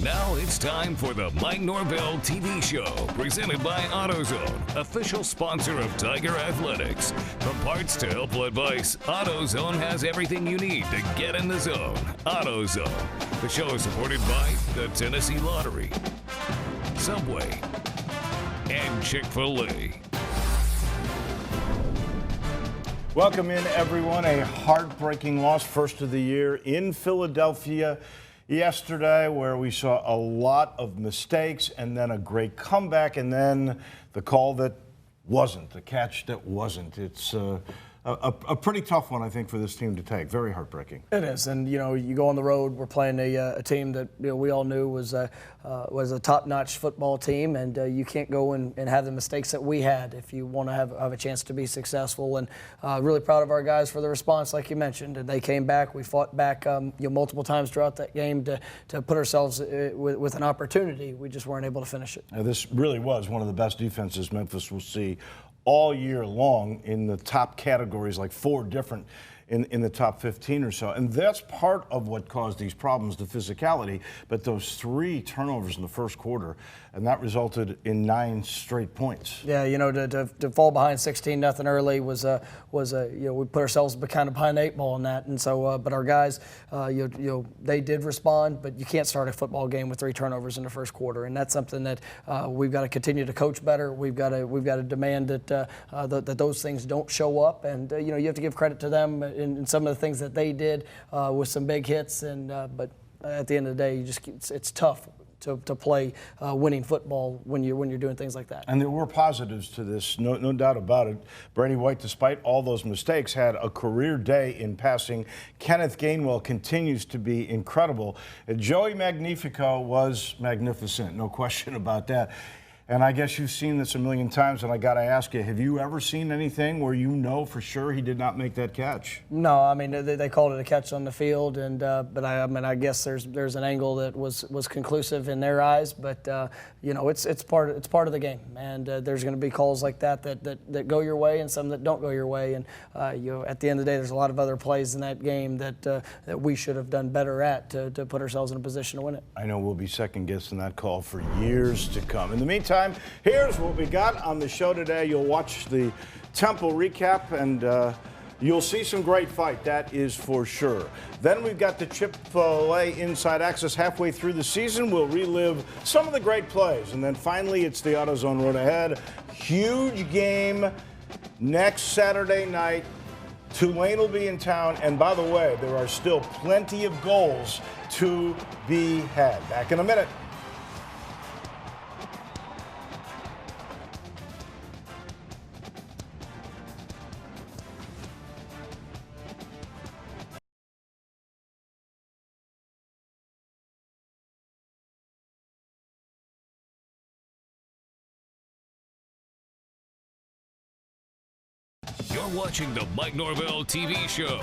Now it's time for the Mike Norvell TV show, presented by AutoZone, official sponsor of Tiger Athletics. From parts to helpful advice, AutoZone has everything you need to get in the zone. AutoZone. The show is supported by the Tennessee Lottery, Subway, and Chick-fil-A. Welcome in, everyone. A heartbreaking loss, first of the year in Philadelphia yesterday, where we saw a lot of mistakes and then a great comeback, and then the call that wasn't, the catch that wasn't. It's a pretty tough one, I think, for this team to take. Very heartbreaking. It is, and you go on the road. We're playing a team that we all knew was a top-notch football team, and you can't go and have the mistakes that we had if you want to have a chance to be successful. And really proud of our guys for the response, like you mentioned. And they came back. We fought back multiple times throughout that game to put ourselves with an opportunity. We just weren't able to finish it. Now, this really was one of the best defenses Memphis will see all year long in the top categories, like 4 different in the top 15 or so. And that's part of what caused these problems, the physicality. But those 3 turnovers in the first quarter, and that resulted in 9 straight points. Yeah, to fall behind 16-0 early was we put ourselves kind of behind the 8 ball in that. And so, but our guys, they did respond. But you can't start a football game with 3 turnovers in the first quarter, and that's something that we've got to continue to coach better. We've got to demand that those things don't show up, and you have to give credit to them in some of the things that they did with some big hits. And but at the end of the day, it's tough to play winning football when you're doing things like that. And there were positives to this, no doubt about it. Brady White, despite all those mistakes, had a career day in passing. Kenneth Gainwell continues to be incredible. Joey Magnifico was magnificent, no question about that. And I guess you've seen this a million times, and I got to ask you, have you ever seen anything where you know for sure he did not make that catch? No, I mean, they called it a catch on the field, and but I guess there's an angle that was conclusive in their eyes, but it's part of the game, and there's going to be calls like that go your way and some that don't go your way, and at the end of the day, there's a lot of other plays in that game that we should have done better at to put ourselves in a position to win it. I know we'll be second guessing that call for years to come. In the meantime, here's what we got on the show today. You'll watch the Temple recap, and you'll see some great fight, that is for sure. Then we've got the Chick-fil-A Inside Access halfway through the season. We'll relive some of the great plays. And then finally, it's the AutoZone Road Ahead. Huge game next Saturday night. Tulane will be in town. And by the way, there are still plenty of goals to be had. Back in a minute. You're watching the Mike Norvell TV show.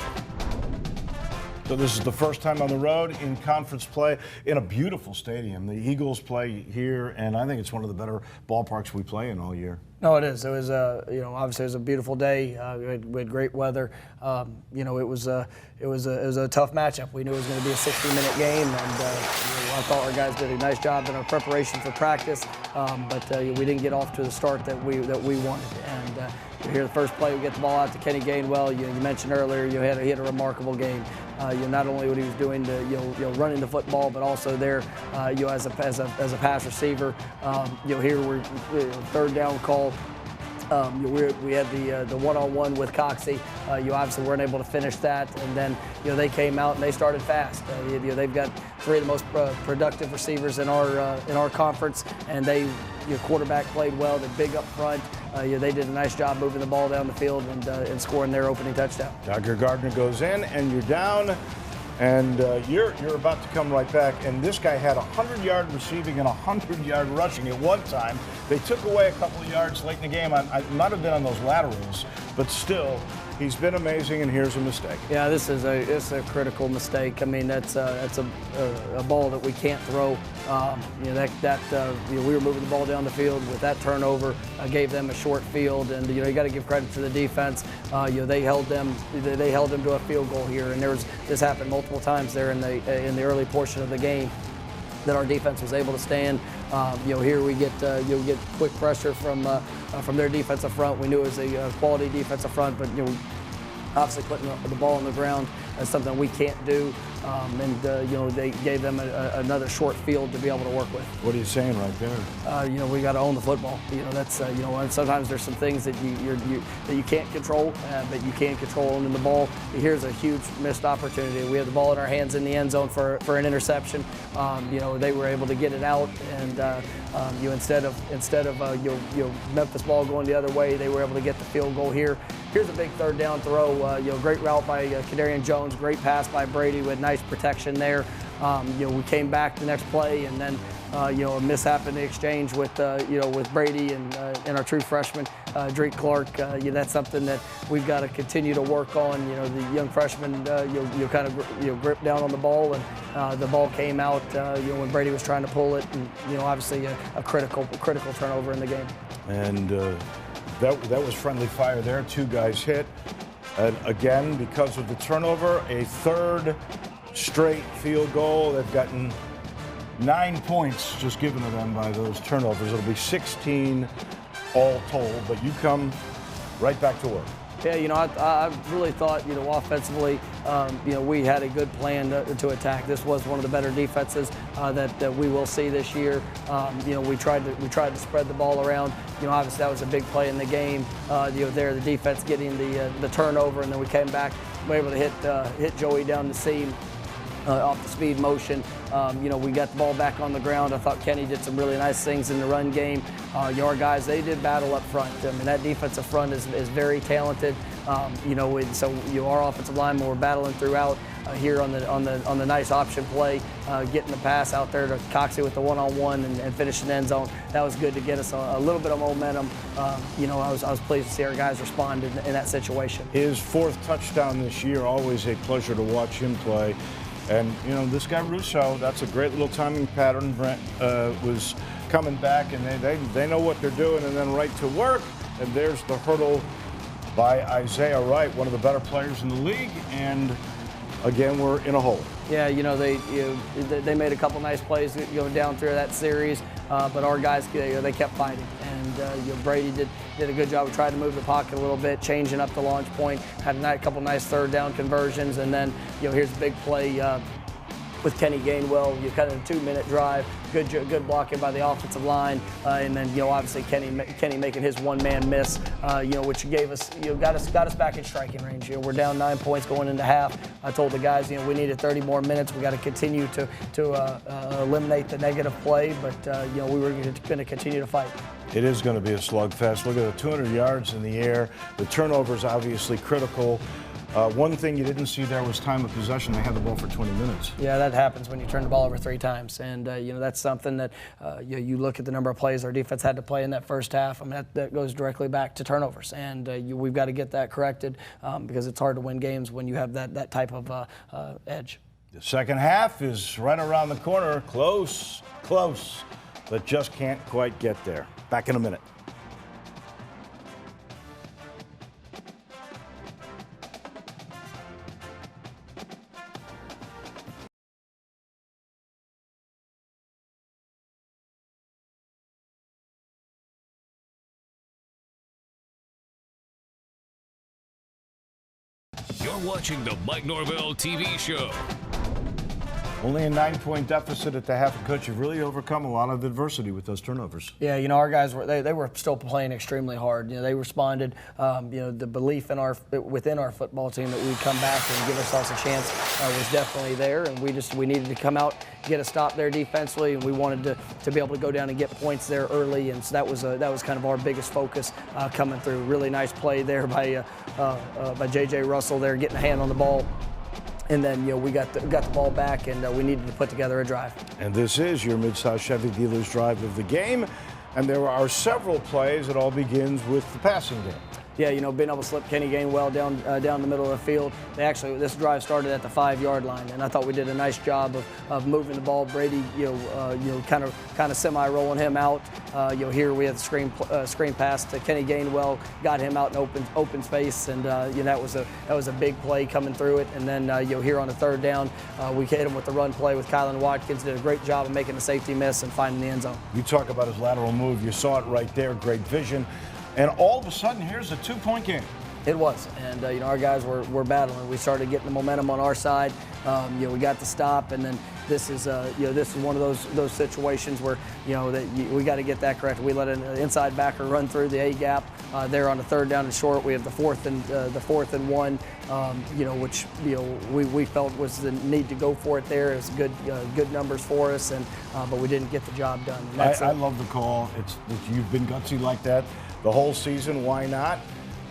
So this is the first time on the road in conference play in a beautiful stadium. The Eagles play here, and I think it's one of the better ballparks we play in all year. No, it is. It was obviously it was a beautiful day. We had great weather. It was a tough matchup. We knew it was going to be a 60-minute game, and I thought our guys did a nice job in our preparation for practice. But we didn't get off to the start that we wanted. And here, the first play, we get the ball out to Kenny Gainwell. You mentioned earlier, he had a remarkable game. Not only what he was doing to running the football, but also there, as a pass receiver. Here we're third down call. We had the one-on-one with Coxie. Obviously weren't able to finish that, and then they came out and they started fast. They've got 3 of the most productive receivers in our conference, and quarterback played well. They're big up front. They did a nice job moving the ball down the field and scoring their opening touchdown. Dr. Gardner goes in, and you're down. And you're about to come right back. And this guy had 100-yard receiving and 100-yard rushing at one time. They took away a couple of yards late in the game. I might have been on those laterals, but still, he's been amazing. And here's a mistake. Yeah, it's a critical mistake. I mean, that's a ball that we can't throw. We were moving the ball down the field with that turnover. Gave them a short field, and you got to give credit to the defense. They held them to a field goal here, and this happened multiple times there in the early portion of the game. that our defense was able to stand. Here we get quick pressure from their defensive front. We knew it was a quality defensive front, but obviously putting the ball on the ground is something we can't do. They gave them another short field to be able to work with. What are you saying right there? We got to own the football. That's and sometimes there's some things that you can't control, but you can control owning the ball. Here's a huge missed opportunity. We had the ball in our hands in the end zone for an interception. They were able to get it out, and instead of Memphis ball going the other way, they were able to get the field goal here. Here's a big third down throw. Great route by Kadarian Jones. Great pass by Brady with nice protection there. We came back the next play, and then a mishap in the exchange with Brady and our true freshman Drake Clark. That's something that we've got to continue to work on. The young freshman grip down on the ball, and the ball came out when Brady was trying to pull it, and obviously a critical turnover in the game. And that was friendly fire there. Two guys hit. And again, because of the turnover, a third straight field goal. They've gotten 9 points just given to them by those turnovers. It'll be 16 all told, but you come right back to work. Yeah, I really thought, offensively, we had a good plan to attack. This was one of the better defenses that we will see this year. We tried to spread the ball around. Obviously that was a big play in the game. The defense getting the turnover, and then we came back, we were able to hit Joey down the seam. Off the speed motion. We got the ball back on the ground. I thought Kenny did some really nice things in the run game. Our guys, they did battle up front. That defensive front is very talented. So our offensive linemen were battling throughout here on the nice option play, getting the pass out there to Coxie with the one-on-one and finishing the end zone. That was good to get us a little bit of momentum. I was pleased to see our guys respond in that situation. His fourth touchdown this year, always a pleasure to watch him play. And, this guy Russo, that's a great little timing pattern. Brent was coming back, and they know what they're doing, and then right to work. And there's the hurdle by Isaiah Wright, one of the better players in the league. And, again, we're in a hole. Yeah, they made a couple nice plays down through that series, but our guys, they kept fighting. And Brady did a good job of trying to move the pocket a little bit, changing up the launch point, had a couple nice third down conversions, and then here's a big play with Kenny Gainwell. Kind of a 2-minute drive, good blocking by the offensive line, and then obviously Kenny making his one-man miss, which gave us got us back in striking range. We're down 9 points going into half. I told the guys we needed 30 more minutes. We got to continue to eliminate the negative play, but we were going to continue to fight. It is going to be a slugfest. Look at the 200 yards in the air. The turnovers obviously critical. One thing you didn't see there was time of possession. They had the ball for 20 minutes. Yeah, that happens when you turn the ball over 3 times. And, that's something that you look at the number of plays our defense had to play in that first half. I mean, that goes directly back to turnovers. And we've got to get that corrected because it's hard to win games when you have that type of edge. The second half is right around the corner. Close, but just can't quite get there. Back in a minute. You're watching the Mike Norvell TV show. Only a 9-point deficit at the half. Coach, you've really overcome a lot of adversity with those turnovers. Yeah, our guys were still playing extremely hard. They responded. The belief within our football team that we'd come back and give ourselves a chance was definitely there, and we needed to come out, get a stop there defensively, and we wanted to be able to go down and get points there early, and so that was kind of our biggest focus coming through. Really nice play there by J.J. Russell there, getting a hand on the ball. And then, we got the ball back, and we needed to put together a drive. And this is your Mid-South Chevy dealer's drive of the game. And there are several plays. It all begins with the passing game. Yeah, being able to slip Kenny Gainwell down the middle of the field. This drive started at the 5-yard line, and I thought we did a nice job of moving the ball. Brady, kind of semi-rolling him out. Here we had the screen pass to Kenny Gainwell, got him out in open space, and that was a big play coming through it. And then here on the 3rd down, we hit him with the run play with Kylan Watkins. Did a great job of making the safety miss and finding the end zone. You talk about his lateral move. You saw it right there. Great vision. And all of a sudden, here's a 2-point game. It was, and our guys were battling. We started getting the momentum on our side. We got the stop, and then this is one of those situations where we got to get that correct. We let an inside backer run through the A gap there on the 3rd down and short. We have the 4th and 1, which we felt was the need to go for it there. It was good numbers for us, and but we didn't get the job done. I love the call. You've been gutsy like that the whole season. Why not?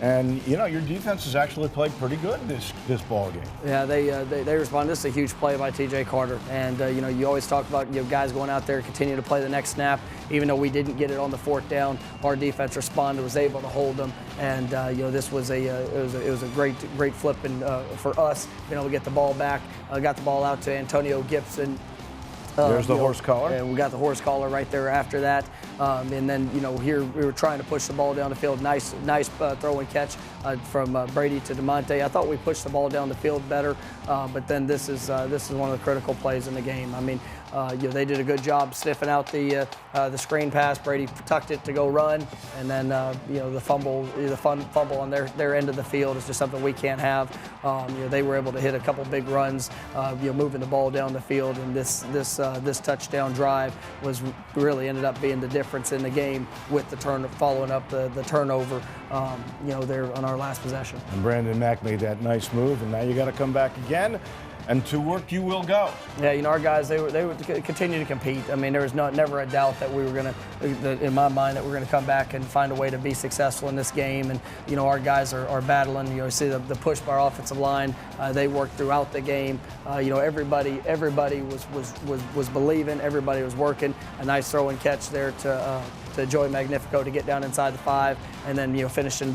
And your defense has actually played pretty good this ball game. Yeah, they responded. This is a huge play by T.J. Carter, and you always talk about guys going out there continue to play the next snap. Even though we didn't get it on the 4th down, our defense responded, was able to hold them, and this was it was a great flip and for us being able to get the ball back. Got the ball out to Antonio Gibson. There's the horse collar. And we got the horse collar right there after that. And then, here we were trying to push the ball down the field. Nice throw and catch from Brady to DeMonte. I thought we pushed the ball down the field better, but then this is one of the critical plays in the game. I mean, they did a good job sniffing out the screen pass. Brady tucked it to go run, and then the fumble on their end of the field is just something we can't have. They were able to hit a couple big runs, moving the ball down the field, and this touchdown drive really ended up being the difference in the game with the following up the turnover, there on our last possession. And Brandon Mack made that nice move, and now you got to come back again. And to work you will go. Yeah, our guys, they would continue to compete. I mean, there was never a doubt that we were going to, in my mind, that we're going to come back and find a way to be successful in this game. And, our guys are battling. You see the push by our offensive line. They worked throughout the game. Everybody was believing. Everybody was working. A nice throw and catch there to Joey Magnifico to get down inside the 5, and then finishing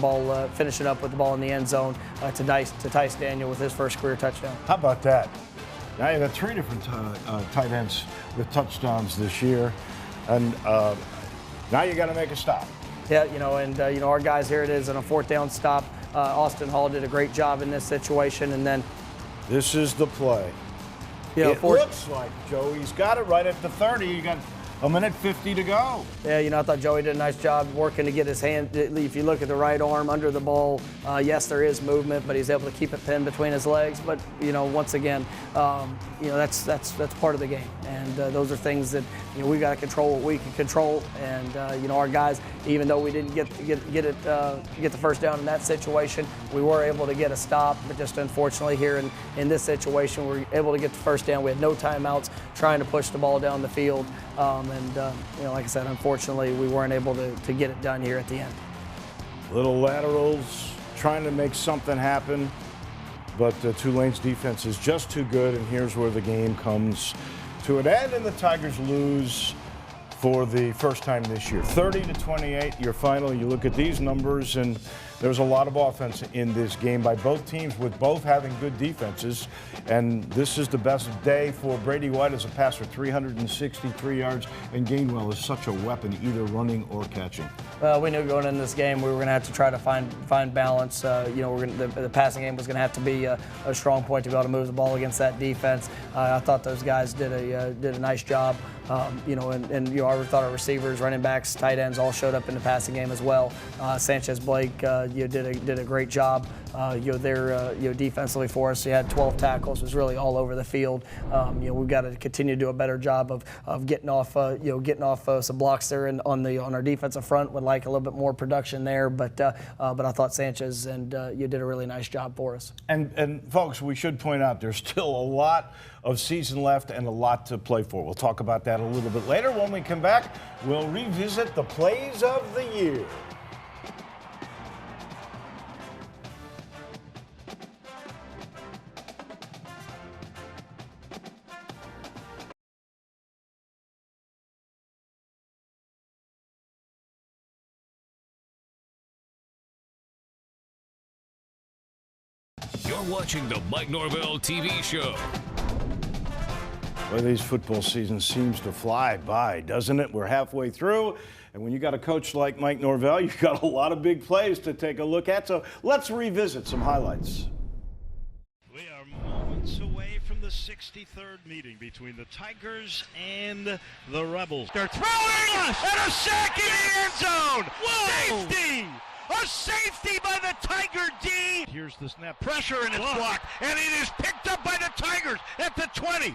up with the ball in the end zone to Tice Daniel with his first career touchdown. How about that? Now you've got 3 different tight ends with touchdowns this year, and now you got to make a stop. Yeah, our guys, here it is on a 4th down stop. Austin Hall did a great job in this situation, and then this is the play. It looks like Joey's got it right at the 30. You got 1:50 to go. Yeah, I thought Joey did a nice job working to get his hand. If you look at the right arm under the ball, yes, there is movement, but he's able to keep it pinned between his legs. But once again, that's part of the game, and those are things that we got to control what we can control. And our guys, even though we didn't get the first down in that situation, we were able to get a stop. But just unfortunately here in this situation, we were able to get the first down. We had no timeouts, trying to push the ball down the field. Like I said, unfortunately, we weren't able to get it done here at the end. Little laterals, trying to make something happen, but Tulane's defense is just too good, and here's where the game comes to an end, and the Tigers lose for the first time this year. 30-28, your final. You look at these numbers, and there's a lot of offense in this game by both teams, with both having good defenses. And this is the best day for Brady White as a passer, 363 yards, and Gainwell is such a weapon, either running or catching. Well, we knew going into this game we were going to have to try to find balance. The passing game was going to have to be a strong point to be able to move the ball against that defense. I thought those guys did a nice job. I thought our receivers, running backs, tight ends all showed up in the passing game as well. Sanchez Blake did a great job defensively for us. He had 12 tackles, was really all over the field. We've got to continue to do a better job of getting off some blocks there on our defensive front. Would like a little bit more production there, but I thought Sanchez and you did a really nice job for us. And folks, we should point out there's still a lot of season left and a lot to play for. We'll talk about that a little bit later. When we come back, we'll revisit the plays of the year. You're watching the Mike Norvell TV show. Well, these football season seems to fly by, doesn't it? We're halfway through, and when you got a coach like Mike Norvell, you've got a lot of big plays to take a look at. So let's revisit some highlights. We are moments away from the 63rd meeting between the Tigers and the Rebels. They're throwing and a sack in the end zone. Whoa! Safety! A safety by the Tiger D. Here's the snap. Pressure and it's blocked. And it is picked up by the Tigers at the 20.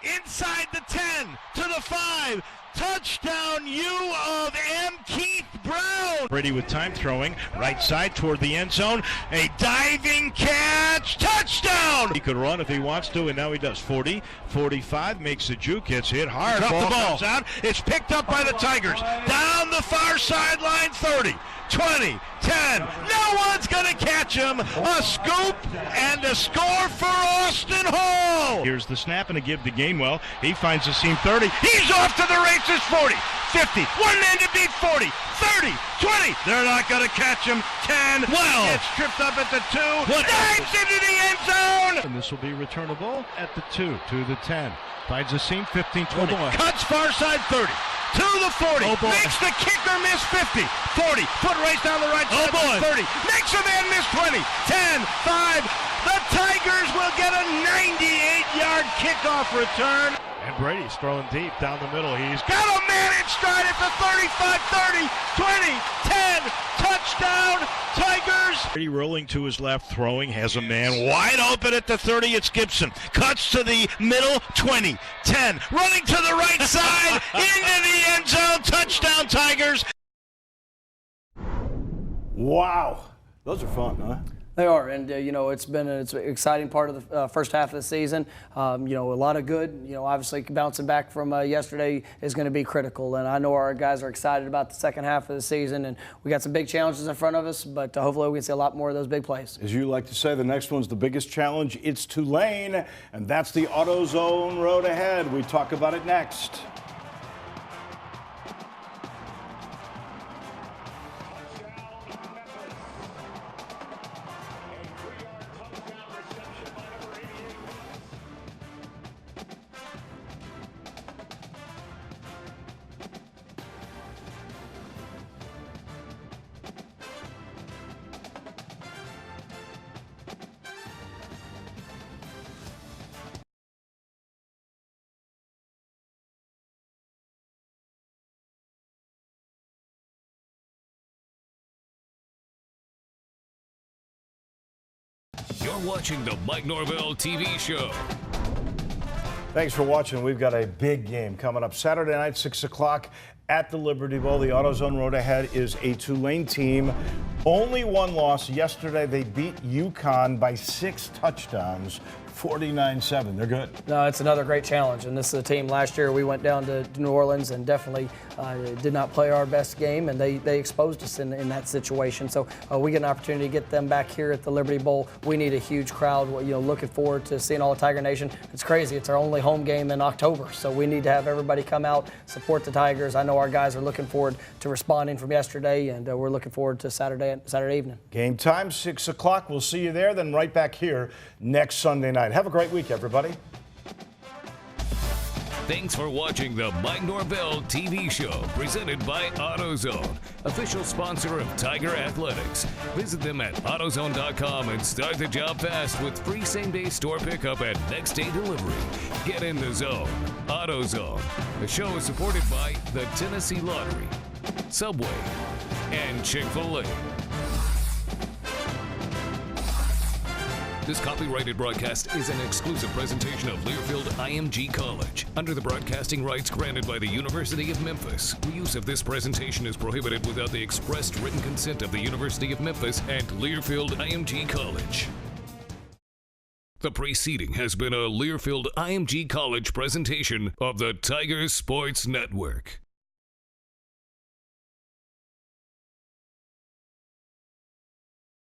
Inside the 10 to the 5. Touchdown U of M. Keith Brown. Brady with time throwing. Right side toward the end zone. A diving catch. Touchdown. He could run if he wants to, and now he does. 40, 45, makes the juke. Gets hit hard. The ball comes out. It's picked up by the Tigers. Down the far sideline. 30, 20, 10. No one's going to catch him. A scoop and a score for Austin Hall. Here's the snap and a give to Gainwell. He finds the seam. 30. He's off to the races. 40, 50. One man to beat. 40, 30, 20. They're not going to catch him. 10. Well, gets tripped up at the 2. Dives into the end zone. And this will be returnable at the 2 to the 10. Finds the seam. 15, 20. Cuts far side. 30. To the 40, makes the kicker miss 50, 40, foot race down the right side, 30, makes a man miss 20, 10, 5, the Tigers will get a 98-yard kickoff return. And Brady's throwing deep down the middle. He's got a man in stride at the 35, 30, 20, 10, touchdown, Tigers. Brady rolling to his left, throwing, has a man wide open at the 30. It's Gibson. Cuts to the middle, 20, 10, running to the right side, into the end zone, touchdown, Tigers. Wow. Those are fun, huh? They are, and it's been an exciting part of the first half of the season. A lot of good. Obviously bouncing back from yesterday is going to be critical, and I know our guys are excited about the second half of the season, and we got some big challenges in front of us, but hopefully we can see a lot more of those big plays. As you like to say, the next one's the biggest challenge. It's Tulane, and that's the AutoZone road ahead. We talk about it next. You're watching the Mike Norvell TV show. Thanks for watching. We've got a big game coming up Saturday night, 6 o'clock at the Liberty Bowl. The AutoZone road ahead is a Tulane team. Only one loss. Yesterday, they beat UConn by 6 touchdowns, 49-7. They're good. No, it's another great challenge, and this is a team. Last year we went down to New Orleans and definitely did not play our best game, and they exposed us in that situation. So we get an opportunity to get them back here at the Liberty Bowl. We need a huge crowd. Looking forward to seeing all of Tiger Nation. It's crazy. It's our only home game in October, so we need to have everybody come out, support the Tigers. I know our guys are looking forward to responding from yesterday, and we're looking forward to Saturday evening. Game time, 6 o'clock. We'll see you there, then right back here next Sunday night. Have a great week, everybody. Thanks for watching the Mike Norvell TV show, presented by AutoZone, official sponsor of Tiger Athletics. Visit them at AutoZone.com and start the job fast with free same-day store pickup and next-day delivery. Get in the zone. AutoZone. The show is supported by the Tennessee Lottery, Subway, and Chick-fil-A. This copyrighted broadcast is an exclusive presentation of Learfield IMG College, under the broadcasting rights granted by the University of Memphis. The use of this presentation is prohibited without the expressed written consent of the University of Memphis and Learfield IMG College. The preceding has been a Learfield IMG College presentation of the Tigers Sports Network.